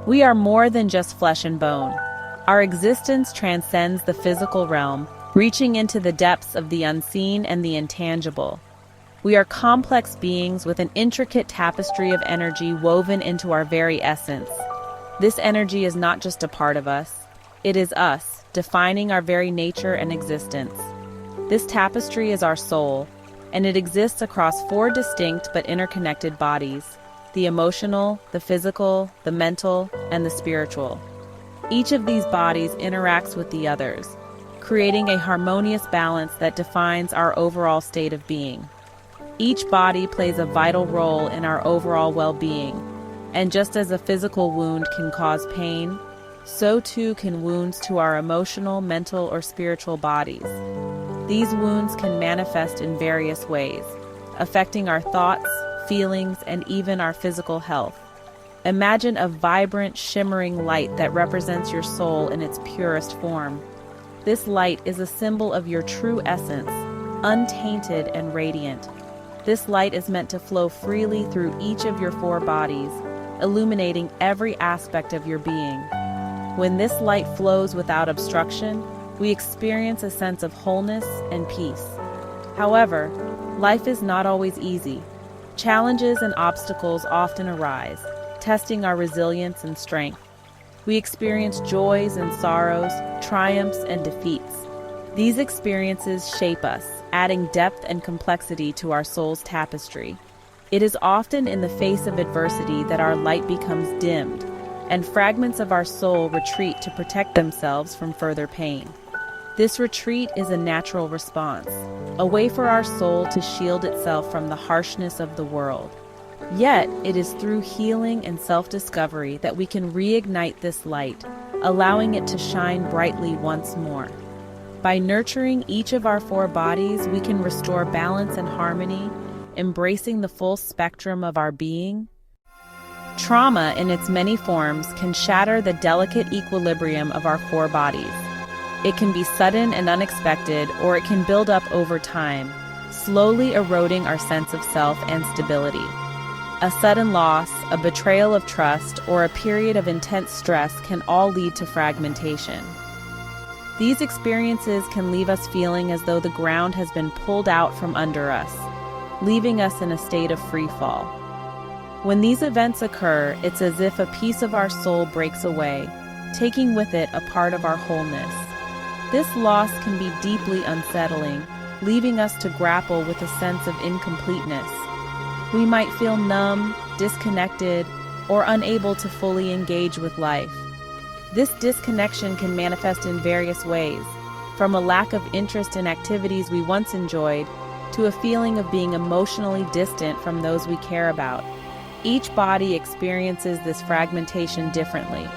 We are more than just flesh and bone. Our existence transcends the physical realm, reaching into the depths of the unseen and the intangible. We are complex beings with an intricate tapestry of energy woven into our very essence. This energy is not just a part of us, it is us, defining our very nature and existence. This tapestry is our soul, and it exists across four distinct but interconnected bodies: the emotional, the physical, the mental, and the spiritual. Each of these bodies interacts with the others, creating a harmonious balance that defines our overall state of being. Each body plays a vital role in our overall well-being, and just as a physical wound can cause pain, so too can wounds to our emotional, mental, or spiritual bodies. These wounds can manifest in various ways, affecting our thoughts, feelings, and even our physical health. Imagine a vibrant, shimmering light that represents your soul in its purest form. This light is a symbol of your true essence, untainted and radiant. This light is meant to flow freely through each of your four bodies, illuminating every aspect of your being. When this light flows without obstruction, we experience a sense of wholeness and peace. However, life is not always easy. Challenges and obstacles often arise, testing our resilience and strength. We experience joys and sorrows, triumphs and defeats. These experiences shape us, adding depth and complexity to our soul's tapestry. It is often in the face of adversity that our light becomes dimmed, and fragments of our soul retreat to protect themselves from further pain. This retreat is a natural response, a way for our soul to shield itself from the harshness of the world. Yet, it is through healing and self-discovery that we can reignite this light, allowing it to shine brightly once more. By nurturing each of our four bodies, we can restore balance and harmony, embracing the full spectrum of our being. Trauma, in its many forms, can shatter the delicate equilibrium of our four bodies. It can be sudden and unexpected, or it can build up over time, slowly eroding our sense of self and stability. A sudden loss, a betrayal of trust, or a period of intense stress can all lead to fragmentation. These experiences can leave us feeling as though the ground has been pulled out from under us, leaving us in a state of free fall. When these events occur, it's as if a piece of our soul breaks away, taking with it a part of our wholeness. This loss can be deeply unsettling, leaving us to grapple with a sense of incompleteness. We might feel numb, disconnected, or unable to fully engage with life. This disconnection can manifest in various ways, from a lack of interest in activities we once enjoyed to a feeling of being emotionally distant from those we care about. Each body experiences this fragmentation differently.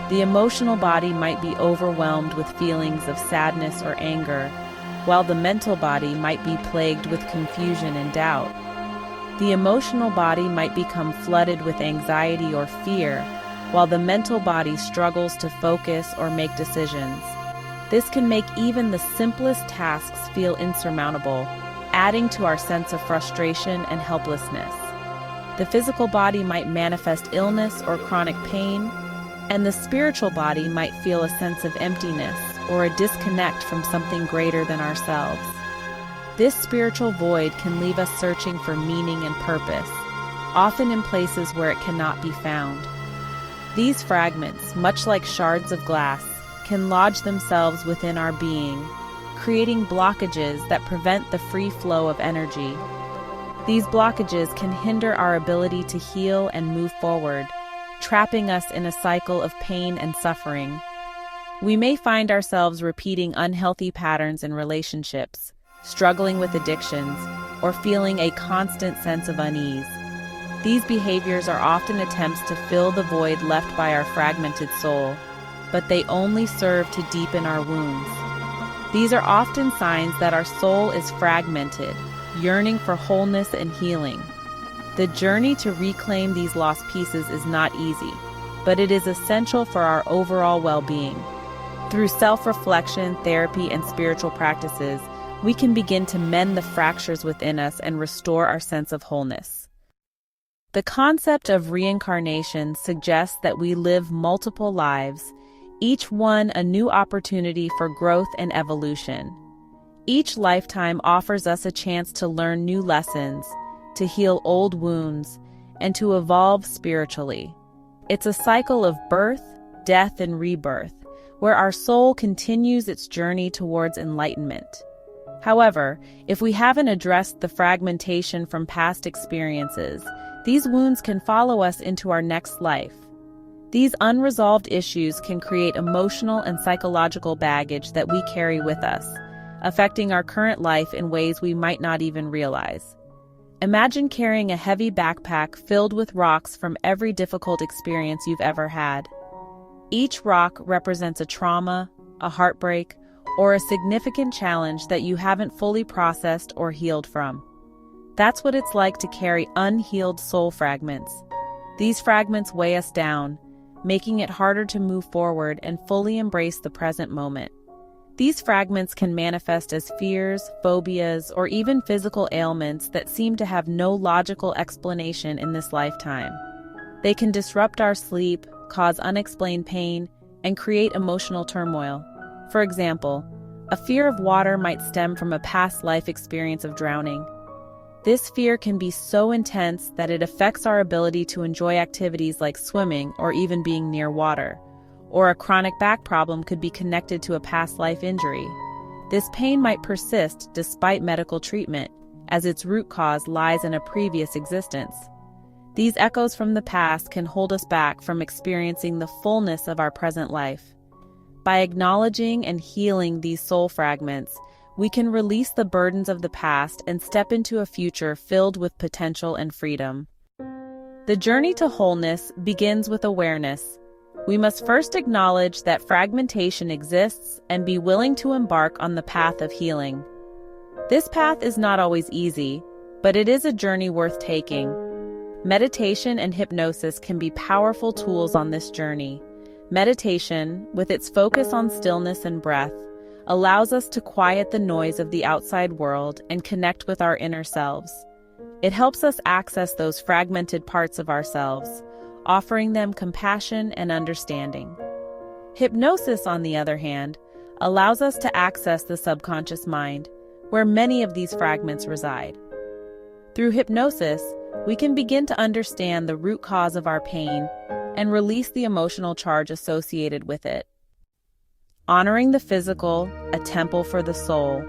The emotional body might be overwhelmed with feelings of sadness or anger, while the mental body might be plagued with confusion and doubt. The emotional body might become flooded with anxiety or fear, while the mental body struggles to focus or make decisions. This can make even the simplest tasks feel insurmountable, adding to our sense of frustration and helplessness. The physical body might manifest illness or chronic pain, and the spiritual body might feel a sense of emptiness or a disconnect from something greater than ourselves. This spiritual void can leave us searching for meaning and purpose, often in places where it cannot be found. These fragments, much like shards of glass, can lodge themselves within our being, creating blockages that prevent the free flow of energy. These blockages can hinder our ability to heal and move forward, trapping us in a cycle of pain and suffering. We may find ourselves repeating unhealthy patterns in relationships, struggling with addictions, or feeling a constant sense of unease. These behaviors are often attempts to fill the void left by our fragmented soul, but they only serve to deepen our wounds. These are often signs that our soul is fragmented, yearning for wholeness and healing. The journey to reclaim these lost pieces is not easy, but it is essential for our overall well-being. Through self-reflection, therapy, and spiritual practices, we can begin to mend the fractures within us and restore our sense of wholeness. The concept of reincarnation suggests that we live multiple lives, each one a new opportunity for growth and evolution. Each lifetime offers us a chance to learn new lessons, to heal old wounds, and to evolve spiritually. It's a cycle of birth, death, and rebirth, where our soul continues its journey towards enlightenment. However, if we haven't addressed the fragmentation from past experiences, these wounds can follow us into our next life. These unresolved issues can create emotional and psychological baggage that we carry with us, affecting our current life in ways we might not even realize. Imagine carrying a heavy backpack filled with rocks from every difficult experience you've ever had. Each rock represents a trauma, a heartbreak, or a significant challenge that you haven't fully processed or healed from. That's what it's like to carry unhealed soul fragments. These fragments weigh us down, making it harder to move forward and fully embrace the present moment. These fragments can manifest as fears, phobias, or even physical ailments that seem to have no logical explanation in this lifetime. They can disrupt our sleep, cause unexplained pain, and create emotional turmoil. For example, a fear of water might stem from a past life experience of drowning. This fear can be so intense that it affects our ability to enjoy activities like swimming or even being near water. Or a chronic back problem could be connected to a past life injury. This pain might persist despite medical treatment, as its root cause lies in a previous existence. These echoes from the past can hold us back from experiencing the fullness of our present life. By acknowledging and healing these soul fragments, we can release the burdens of the past and step into a future filled with potential and freedom. The journey to wholeness begins with awareness. We must first acknowledge that fragmentation exists and be willing to embark on the path of healing. This path is not always easy, but it is a journey worth taking. Meditation and hypnosis can be powerful tools on this journey. Meditation, with its focus on stillness and breath, allows us to quiet the noise of the outside world and connect with our inner selves. It helps us access those fragmented parts of ourselves, offering them compassion and understanding. Hypnosis, on the other hand, allows us to access the subconscious mind, where many of these fragments reside. Through hypnosis, we can begin to understand the root cause of our pain and release the emotional charge associated with it. Honoring the physical, a temple for the soul.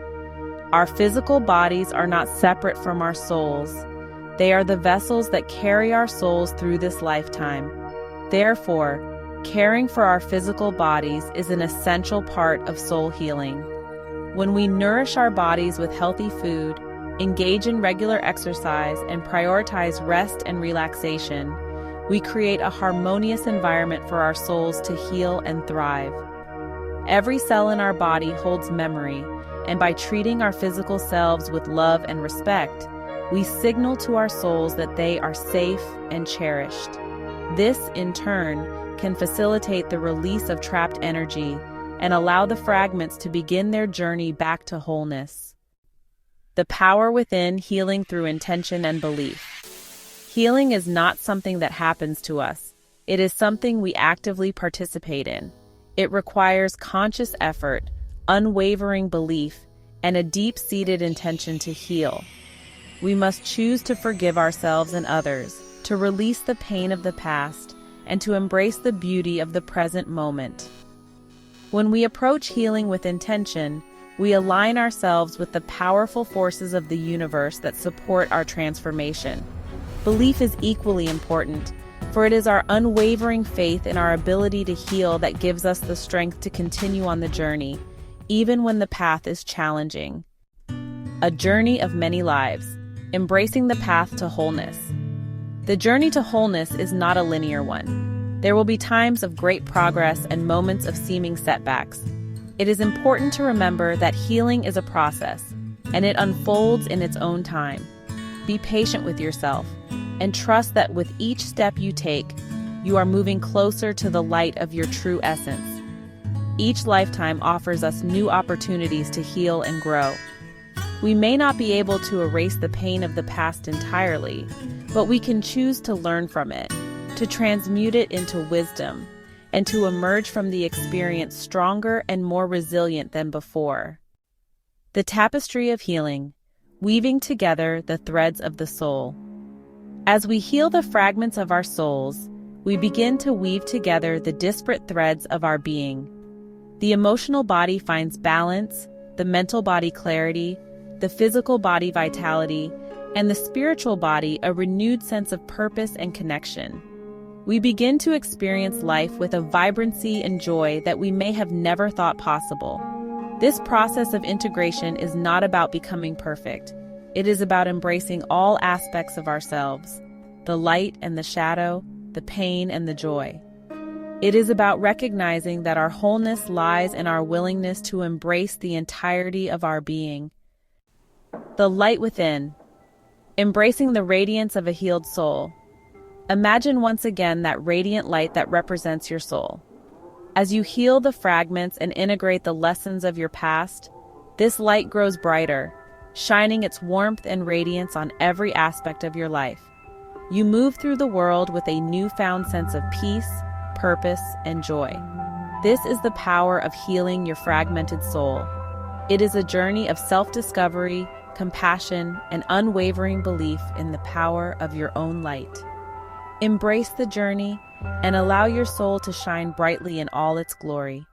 Our physical bodies are not separate from our souls. They are the vessels that carry our souls through this lifetime. Therefore, caring for our physical bodies is an essential part of soul healing. When we nourish our bodies with healthy food, engage in regular exercise, and prioritize rest and relaxation, we create a harmonious environment for our souls to heal and thrive. Every cell in our body holds memory, and by treating our physical selves with love and respect, we signal to our souls that they are safe and cherished. This, in turn, can facilitate the release of trapped energy and allow the fragments to begin their journey back to wholeness. The power within, healing through intention and belief. Healing is not something that happens to us. It is something we actively participate in. It requires conscious effort, unwavering belief, and a deep-seated intention to heal. We must choose to forgive ourselves and others, to release the pain of the past, and to embrace the beauty of the present moment. When we approach healing with intention, we align ourselves with the powerful forces of the universe that support our transformation. Belief is equally important, for it is our unwavering faith in our ability to heal that gives us the strength to continue on the journey, even when the path is challenging. A journey of many lives, embracing the path to wholeness. The journey to wholeness is not a linear one. There will be times of great progress and moments of seeming setbacks. It is important to remember that healing is a process, and it unfolds in its own time. Be patient with yourself, and trust that with each step you take, you are moving closer to the light of your true essence. Each lifetime offers us new opportunities to heal and grow. We may not be able to erase the pain of the past entirely, but we can choose to learn from it, to transmute it into wisdom, and to emerge from the experience stronger and more resilient than before. The tapestry of healing, weaving together the threads of the soul. As we heal the fragments of our souls, we begin to weave together the disparate threads of our being. The emotional body finds balance, the mental body clarity, the physical body vitality, and the spiritual body a renewed sense of purpose and connection. We begin to experience life with a vibrancy and joy that we may have never thought possible. This process of integration is not about becoming perfect. It is about embracing all aspects of ourselves, the light and the shadow, the pain and the joy. It is about recognizing that our wholeness lies in our willingness to embrace the entirety of our being. The light within. Embracing the radiance of a healed soul. Imagine once again that radiant light that represents your soul. As you heal the fragments and integrate the lessons of your past, this light grows brighter, shining its warmth and radiance on every aspect of your life. You move through the world with a newfound sense of peace, purpose, and joy. This is the power of healing your fragmented soul. It is a journey of self-discovery, compassion, and unwavering belief in the power of your own light. Embrace the journey and allow your soul to shine brightly in all its glory.